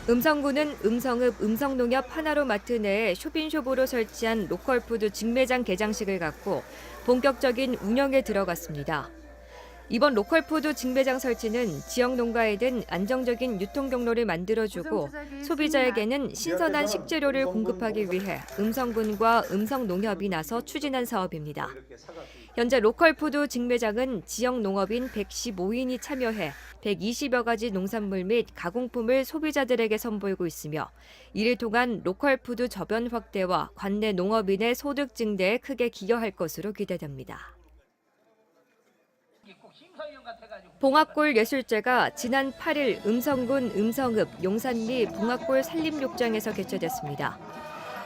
음성군은 음성읍 음성농협 하나로 마트 내에 쇼핑숍으로 설치한 로컬푸드 직매장 개장식을 갖고 본격적인 운영에 들어갔습니다. 이번 로컬푸드 직매장 설치는 지역 농가에는 안정적인 유통 경로를 만들어주고 소비자에게는 신선한 식재료를 공급하기 위해 음성군과 음성농협이 나서 추진한 사업입니다. 현재 로컬푸드 직매장은 지역 농업인 115인이 참여해 120여 가지 농산물 및 가공품을 소비자들에게 선보이고 있으며 이를 통한 로컬푸드 저변 확대와 관내 농업인의 소득 증대에 크게 기여할 것으로 기대됩니다. 봉합골 예술제가 지난 8일 음성군 음성읍 용산리 봉합골 산림욕장에서 개최됐습니다.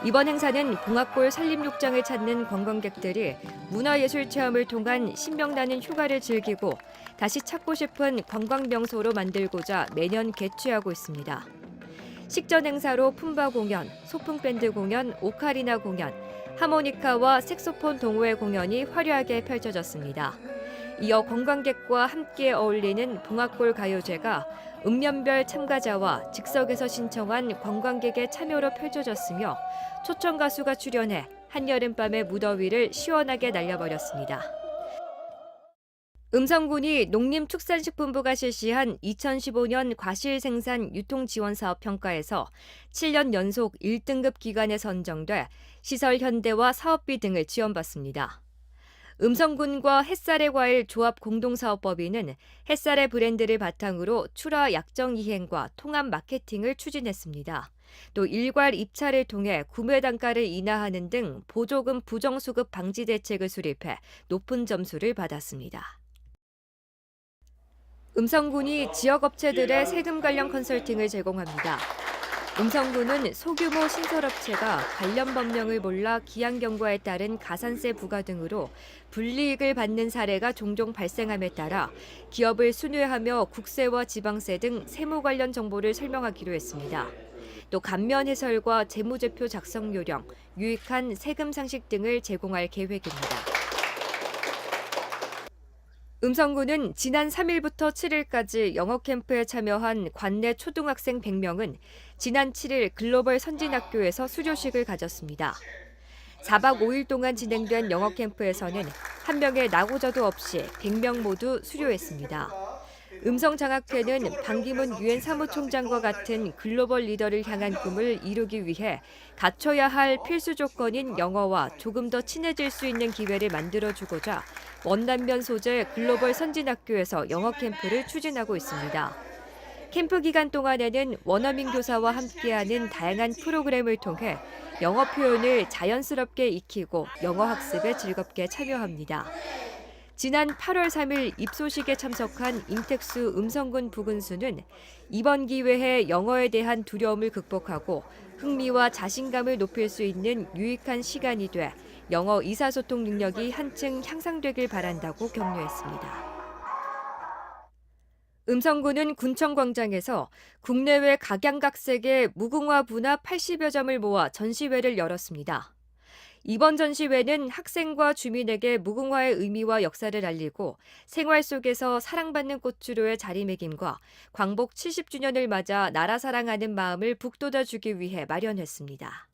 이번 행사는 봉합골 산림욕장을 찾는 관광객들이 문화예술 체험을 통한 신명나는 휴가를 즐기고 다시 찾고 싶은 관광명소로 만들고자 매년 개최하고 있습니다. 식전 행사로 품바 공연, 소풍밴드 공연, 오카리나 공연, 하모니카와 색소폰 동호회 공연이 화려하게 펼쳐졌습니다. 이어 관광객과 함께 어울리는 봉합골 가요제가 읍면별 참가자와 즉석에서 신청한 관광객의 참여로 펼쳐졌으며 초청 가수가 출연해 한여름밤의 무더위를 시원하게 날려버렸습니다. 음성군이 농림축산식품부가 실시한 2015년 과실생산 유통지원사업 평가에서 7년 연속 1등급 기관에 선정돼 시설 현대와 사업비 등을 지원받습니다. 음성군과 햇살의 과일 조합 공동사업법인은 햇살의 브랜드를 바탕으로 출하 약정 이행과 통합 마케팅을 추진했습니다. 또 일괄 입찰을 통해 구매 단가를 인하하는 등 보조금 부정수급 방지 대책을 수립해 높은 점수를 받았습니다. 음성군이 지역업체들의 세금 관련 컨설팅을 제공합니다. 음성군은 소규모 신설업체가 관련 법령을 몰라 기한 경과에 따른 가산세 부과 등으로 불이익을 받는 사례가 종종 발생함에 따라 기업을 순회하며 국세와 지방세 등 세무 관련 정보를 설명하기로 했습니다. 또 감면 해설과 재무제표 작성 요령, 유익한 세금 상식 등을 제공할 계획입니다. 음성군은 지난 3일부터 7일까지 영어 캠프에 참여한 관내 초등학생 100명은 지난 7일 글로벌 선진학교에서 수료식을 가졌습니다. 4박 5일 동안 진행된 영어 캠프에서는 한 명의 낙오자도 없이 100명 모두 수료했습니다. 음성장학회는 반기문 유엔 사무총장과 같은 글로벌 리더를 향한 꿈을 이루기 위해 갖춰야 할 필수 조건인 영어와 조금 더 친해질 수 있는 기회를 만들어주고자 원단면 소재 글로벌 선진학교에서 영어 캠프를 추진하고 있습니다. 캠프 기간 동안에는 원어민 교사와 함께하는 다양한 프로그램을 통해 영어 표현을 자연스럽게 익히고 영어 학습에 즐겁게 참여합니다. 지난 8월 3일 입소식에 참석한 임택수 음성군 부군수는 이번 기회에 영어에 대한 두려움을 극복하고 흥미와 자신감을 높일 수 있는 유익한 시간이 돼 영어 의사소통 능력이 한층 향상되길 바란다고 격려했습니다. 음성군은 군청광장에서 국내외 각양각색의 무궁화 문화 80여 점을 모아 전시회를 열었습니다. 이번 전시회는 학생과 주민에게 무궁화의 의미와 역사를 알리고 생활 속에서 사랑받는 꽃으로의 자리매김과 광복 70주년을 맞아 나라 사랑하는 마음을 북돋아주기 위해 마련했습니다.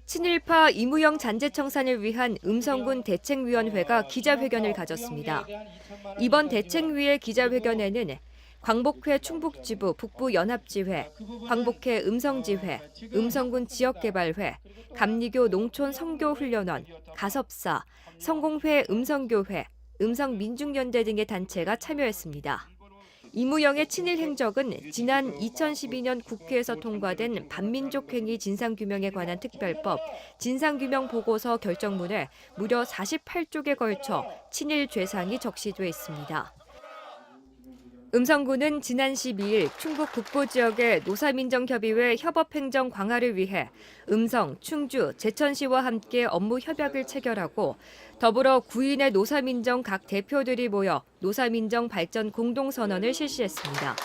친일파 이무영 잔재청산을 위한 음성군 대책위원회가 기자회견을 가졌습니다. 이번 대책위의 기자회견에는 광복회 충북지부 북부연합지회, 광복회 음성지회, 음성군 지역개발회, 감리교 농촌 성교훈련원, 가섭사, 성공회 음성교회, 음성민중연대 등의 단체가 참여했습니다. 이무영의 친일 행적은 지난 2012년 국회에서 통과된 반민족행위 진상규명에 관한 특별법 진상규명 보고서 결정문에 무려 48쪽에 걸쳐 친일 죄상이 적시돼 있습니다. 음성군은 지난 12일 충북 북부 지역의 노사민정협의회 협업행정 강화를 위해 음성, 충주, 제천시와 함께 업무 협약을 체결하고 더불어 구인의 노사민정 각 대표들이 모여 노사민정 발전 공동선언을 실시했습니다.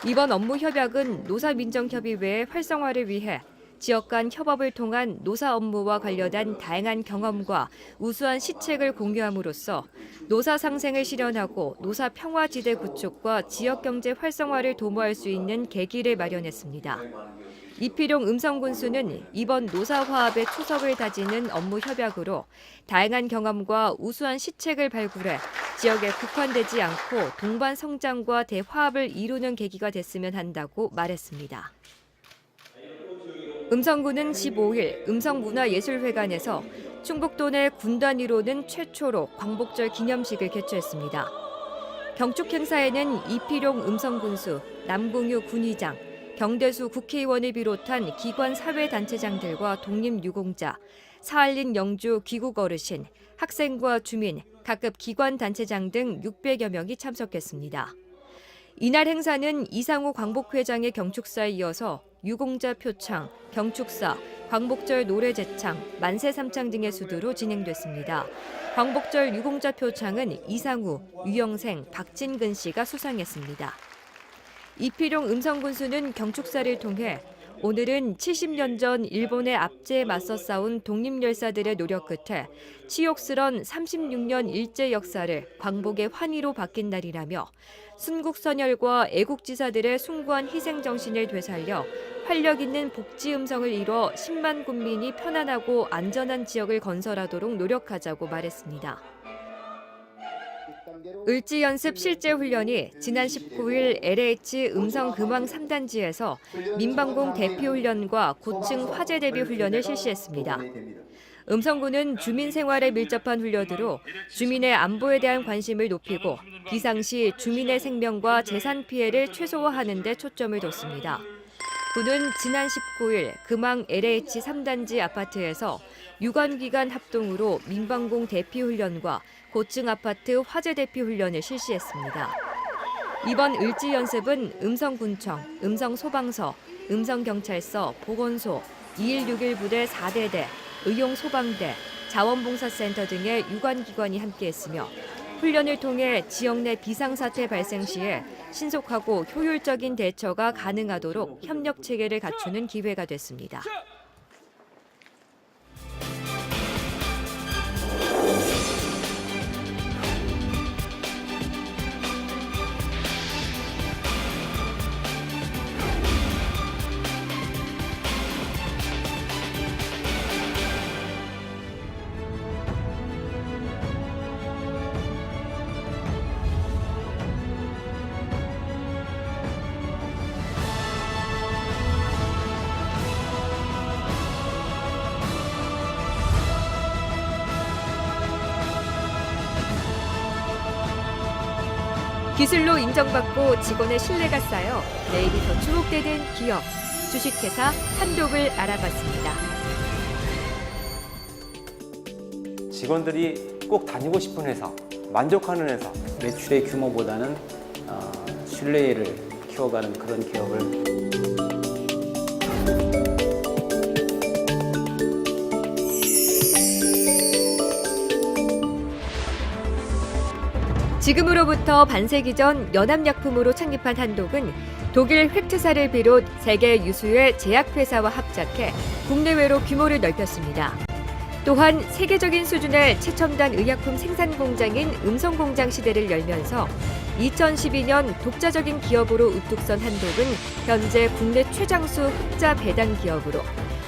이번 업무 협약은 노사민정협의회의 활성화를 위해 지역 간 협업을 통한 노사 업무와 관련한 다양한 경험과 우수한 시책을 공유함으로써 노사 상생을 실현하고 노사 평화지대 구축과 지역 경제 활성화를 도모할 수 있는 계기를 마련했습니다. 이필용 음성군수는 이번 노사화합의 초석을 다지는 업무 협약으로 다양한 경험과 우수한 시책을 발굴해 지역에 국한되지 않고 동반 성장과 대화합을 이루는 계기가 됐으면 한다고 말했습니다. 음성군은 15일 음성문화예술회관에서 충북도 내 군 단위로는 최초로 광복절 기념식을 개최했습니다. 경축 행사에는 이필용 음성군수, 남궁유 군의장, 경대수 국회의원을 비롯한 기관 사회단체장들과 독립유공자, 사할린 영주 귀국 어르신, 학생과 주민, 각급 기관 단체장 등 600여 명이 참석했습니다. 이날 행사는 이상우 광복회장의 경축사에 이어서 유공자 표창, 경축사, 광복절 노래 제창, 만세 삼창 등의 수두로 진행됐습니다. 광복절 유공자 표창은 이상우, 유영생, 박진근 씨가 수상했습니다. 이필용 음성군수는 경축사를 통해 오늘은 70년 전 일본의 압제에 맞서 싸운 독립열사들의 노력 끝에 치욕스런 36년 일제 역사를 광복의 환희로 바뀐 날이라며 순국선열과 애국지사들의 숭고한 희생정신을 되살려 활력 있는 복지 음성을 이뤄 10만 국민이 편안하고 안전한 지역을 건설하도록 노력하자고 말했습니다. 을지연습 실제훈련이 지난 19일 LH 음성금왕 3단지에서 민방공 대피훈련과 고층 화재 대비 훈련을 실시했습니다. 음성군은 주민 생활에 밀접한 훈련으로 주민의 안보에 대한 관심을 높이고 비상시 주민의 생명과 재산 피해를 최소화하는 데 초점을 뒀습니다. 군은 지난 19일 금왕 LH 3단지 아파트에서 유관기관 합동으로 민방공 대피훈련과 고층 아파트 화재 대피 훈련을 실시했습니다. 이번 을지연습은 음성군청, 음성소방서, 음성경찰서, 보건소, 2161 부대 4대대, 의용소방대, 자원봉사센터 등의 유관기관이 함께했으며 훈련을 통해 지역 내 비상사태 발생 시에 신속하고 효율적인 대처가 가능하도록 협력체계를 갖추는 기회가 됐습니다. 기술로 인정받고 직원의 신뢰가 쌓여 내일이 더 주목되는 기업, 주식회사 한독을 알아봤습니다. 직원들이 꼭 다니고 싶은 회사, 만족하는 회사. 매출의 규모보다는 신뢰를 키워가는 그런 기업을 지금으로부터 반세기 전 연합약품으로 창립한 한독은 독일 획트사를 비롯 세계 유수의 제약회사와 합작해 국내외로 규모를 넓혔습니다. 또한 세계적인 수준의 최첨단 의약품 생산 공장인 음성공장 시대를 열면서 2012년 독자적인 기업으로 우뚝 선 한독은 현재 국내 최장수 흑자 배당 기업으로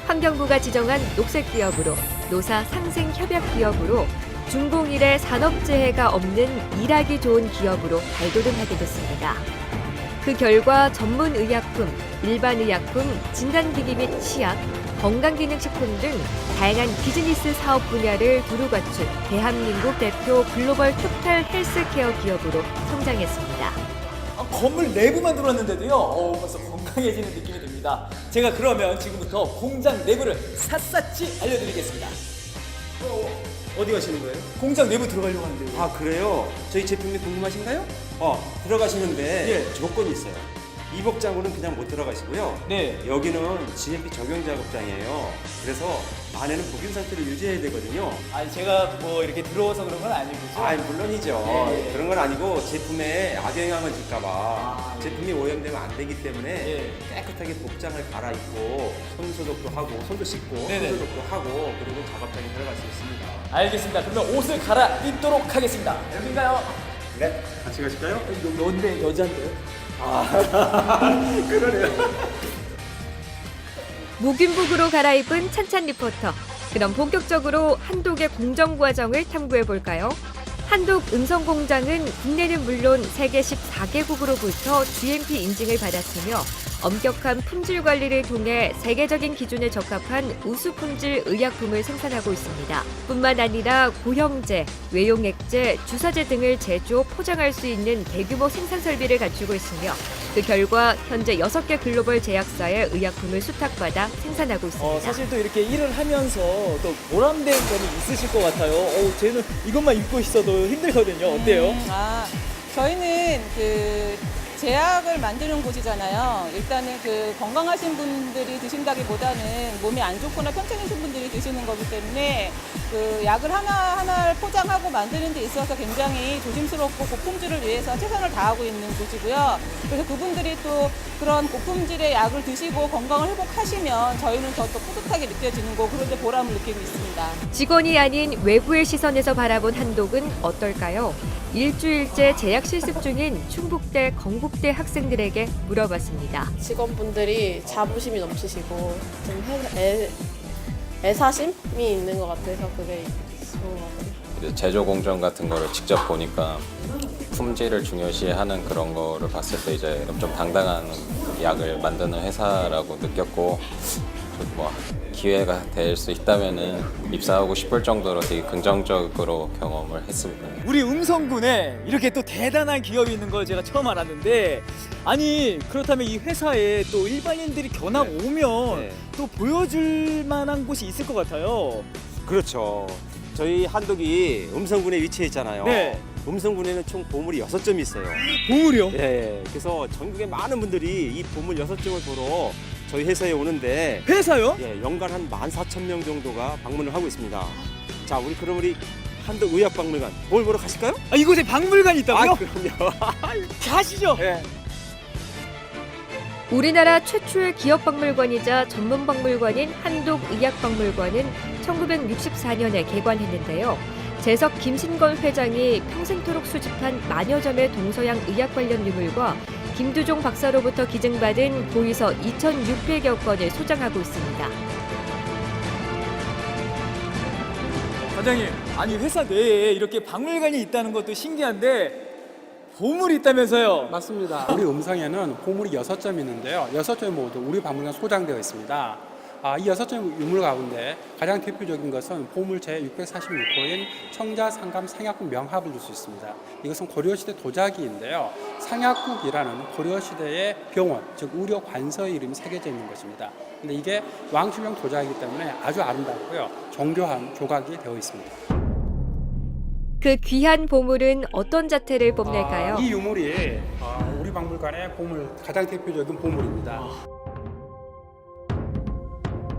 환경부가 지정한 녹색 기업으로 노사 상생 협약 기업으로 중공일의 산업재해가 없는 일하기 좋은 기업으로 발돋움하게 됐습니다. 그 결과 전문 의약품, 일반 의약품, 진단기기 및 치약, 건강기능식품 등 다양한 비즈니스 사업 분야를 두루 갖춘 대한민국 대표 글로벌 토탈 헬스케어 기업으로 성장했습니다. 건물 내부만 들어왔는데도요, 벌써 건강해지는 느낌이 듭니다. 제가 그러면 지금부터 공장 내부를 샅샅이 알려드리겠습니다. 어디 가시는 거예요? 공장 내부 들어가려고 하는데요. 아, 그래요? 저희 제품이 궁금하신가요? 들어가시는데 예. 조건이 있어요. 이복장으로는 그냥 못 들어가시고요. 네. 여기는 GMP 적용 작업장이에요. 그래서 안에는 무균 상태를 유지해야 되거든요. 아니 제가 뭐 이렇게 들어와서 그런 건 아니고요. 아, 물론이죠. 예. 그런 건 아니고 제품에 악영향을 줄까봐 아, 예. 제품이 오염되면 안 되기 때문에 예. 깨끗하게 복장을 갈아입고 손 소독도 하고 손도 씻고 네네. 손 소독도 하고 그리고 작업장에 들어갈 수 있습니다. 알겠습니다. 그러면 옷을 갈아입도록 하겠습니다. 여긴가요? 네, 같이 가실까요? 너인데 여자인데요? 무균복으로 갈아입은 찬찬 리포터. 그럼 본격적으로 한독의 공정 과정을 탐구해 볼까요? 한독 음성 공장은 국내는 물론 세계 14개국으로부터 GMP 인증을 받았으며 엄격한 품질 관리를 통해 세계적인 기준에 적합한 우수 품질 의약품을 생산하고 있습니다. 뿐만 아니라 고형제, 외용액제, 주사제 등을 제조, 포장할 수 있는 대규모 생산 설비를 갖추고 있으며 그 결과 현재 6개 글로벌 제약사의 의약품을 수탁받아 생산하고 있습니다. 사실 또 이렇게 일을 하면서 또 보람된 점이 있으실 것 같아요. 쟤는 이것만 입고 있어도 힘들거든요. 어때요? 저희는 그 제약을 만드는 곳이잖아요. 일단은 그 건강하신 분들이 드신다기보다는 몸이 안 좋거나 편찮으신 분들이 드시는 거기 때문에 그 약을 하나하나를 포장하고 만드는 데 있어서 굉장히 조심스럽고 고품질을 위해서 최선을 다하고 있는 곳이고요. 그래서 그분들이 또 그런 고품질의 약을 드시고 건강을 회복하시면 저희는 더 또 뿌듯하게 느껴지는 거, 그런 데 보람을 느끼고 있습니다. 직원이 아닌 외부의 시선에서 바라본 한독은 어떨까요? 일주일째 제약 실습 중인 충북대, 건국대 학생들에게 물어봤습니다. 직원분들이 자부심이 넘치시고 좀 애사심이 있는 것 같아서 그게 좋은 것 같아요. 이제 제조 공정 같은 거를 직접 보니까 품질을 중요시하는 그런 거를 봤을 때 이제 좀 당당한 약을 만드는 회사라고 느꼈고 뭐 기회가 될 수 있다면은 입사하고 싶을 정도로 되게 긍정적으로 경험을 했습니다. 우리 음성군에 이렇게 또 대단한 기업이 있는 걸 제가 처음 알았는데, 아니 그렇다면 이 회사에 또 일반인들이 견학 오면 네. 또 보여줄 만한 곳이 있을 것 같아요. 그렇죠. 저희 한독이 음성군에 위치해 있잖아요. 네. 음성군에는 총 보물이 6점이 있어요. 보물이요? 예, 그래서 전국의 많은 분들이 이 보물 6점을 보러 저희 회사에 오는데 회사요? 예, 연간 한 14,000명 정도가 방문을 하고 있습니다. 자, 우리 한독 의학박물관 뭘 보러 가실까요? 이곳에 박물관이 있다고요? 그럼요. 가시죠. 예. 우리나라 최초의 기업박물관이자 전문박물관인 한독의학박물관은 1964년에 개관했는데요. 재석 김신건 회장이 평생토록 수집한 만여 점의 동서양 의학 관련 유물과 김두종 박사로부터 기증받은 고의서 2,600여 건을 소장하고 있습니다. 과장님, 아니 회사 내에 이렇게 박물관이 있다는 것도 신기한데 보물이 있다면서요? 맞습니다. 우리 음성에는 보물이 6점 있는데요. 6점 모두 우리 박물관 소장되어 있습니다. 이 6점 유물 가운데 가장 대표적인 것은 보물 제646호인 청자상감 상약국 명합을 줄 수 있습니다. 이것은 고려시대 도자기인데요. 상약국이라는 고려시대의 병원, 즉 의료 관서의 이름이 새겨져 있는 것입니다. 근데 이게 왕실용 도자기이기 때문에 아주 아름답고요. 정교한 조각이 되어 있습니다. 그 귀한 보물은 어떤 자태를 뽐낼까요? 이 유물이 우리 박물관의 보물, 가장 대표적인 보물입니다.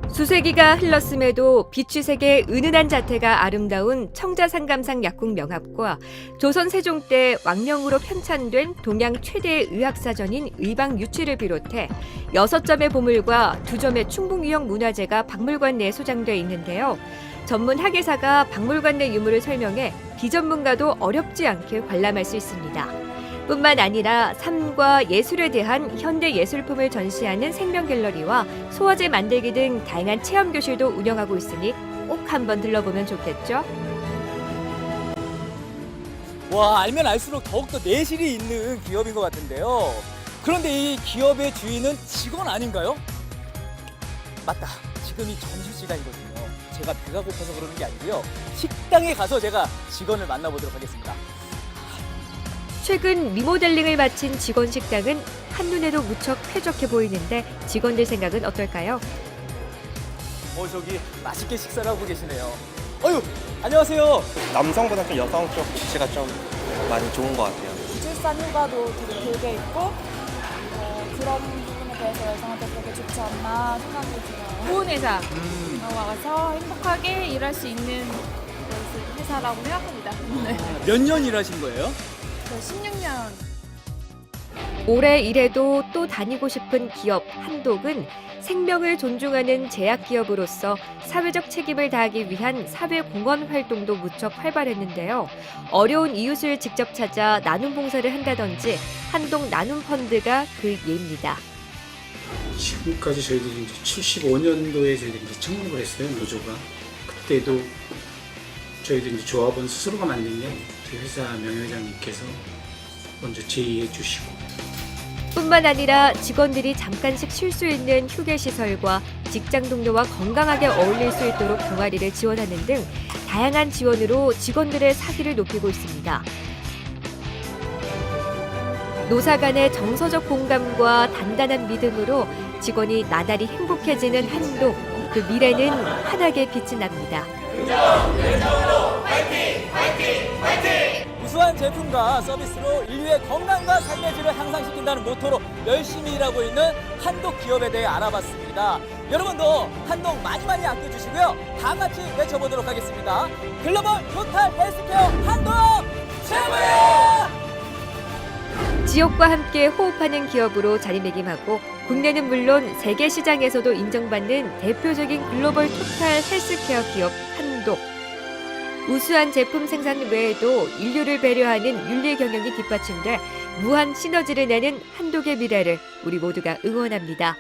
수세기가 흘렀음에도 빛이 새게 은은한 자태가 아름다운 청자상감상 약국 명합과 조선 세종 때 왕명으로 편찬된 동양 최대의 의학사전인 의방유치를 비롯해 6점의 보물과 2점의 충북유형 문화재가 박물관 내에 소장되어 있는데요. 전문 학예사가 박물관 내 유물을 설명해 비전문가도 어렵지 않게 관람할 수 있습니다. 뿐만 아니라 삶과 예술에 대한 현대 예술품을 전시하는 생명갤러리와 소화제 만들기 등 다양한 체험교실도 운영하고 있으니 꼭 한번 들러보면 좋겠죠? 와, 알면 알수록 더욱더 내실이 있는 기업인 것 같은데요. 그런데 이 기업의 주인은 직원 아닌가요? 맞다, 지금이 점심시간이거든요. 제가 배가 고파서 그러는 게 아니고요. 식당에 가서 제가 직원을 만나보도록 하겠습니다. 최근 리모델링을 마친 직원 식당은 한눈에도 무척 쾌적해 보이는데 직원들 생각은 어떨까요? 저기 맛있게 식사를 하고 계시네요. 안녕하세요. 남성보다 좀 여성 쪽 복지가 좀 많이 좋은 것 같아요. 출산 휴가도 되게 길게 있고 그런 부분에 대해서 여성한테 되게 좋지 않나 생각이 들어요. 좋은 회사 와서 행복하게 일할 수 있는 회사라고 생각합니다. 몇 년 일하신 거예요? 16년. 올해 일해도 또 다니고 싶은 기업 한독은 생명을 존중하는 제약기업으로서 사회적 책임을 다하기 위한 사회공헌 활동도 무척 활발했는데요. 어려운 이웃을 직접 찾아 나눔 봉사를 한다든지 한독 나눔 펀드가 그 예입니다. 지금까지 저희들이 이제 75년도에 저희들이 이제 창립을 했어요, 노조가. 그때도 저희들 이제 조합원 스스로가 만든 게 저희 회사 명예회장님께서 먼저 제의해 주시고. 뿐만 아니라 직원들이 잠깐씩 쉴 수 있는 휴게시설과 직장 동료와 건강하게 어울릴 수 있도록 동아리를 지원하는 등 다양한 지원으로 직원들의 사기를 높이고 있습니다. 노사 간의 정서적 공감과 단단한 믿음으로 직원이 나날이 행복해지는 한독, 그 미래는 환하게 빛이 납니다. 우수한 제품과 서비스로 인류의 건강과 삶의 질을 향상시킨다는 모토로 열심히 일하고 있는 한독 기업에 대해 알아봤습니다. 여러분도 한독 많이 많이 아껴주시고요. 다 같이 외쳐보도록 하겠습니다. 글로벌 토탈 헬스케어 한독 최고야! 지역과 함께 호흡하는 기업으로 자리매김하고 국내는 물론 세계 시장에서도 인정받는 대표적인 글로벌 토탈 헬스케어 기업 한독. 우수한 제품 생산 외에도 인류를 배려하는 윤리 경영이 뒷받침돼 무한 시너지를 내는 한독의 미래를 우리 모두가 응원합니다.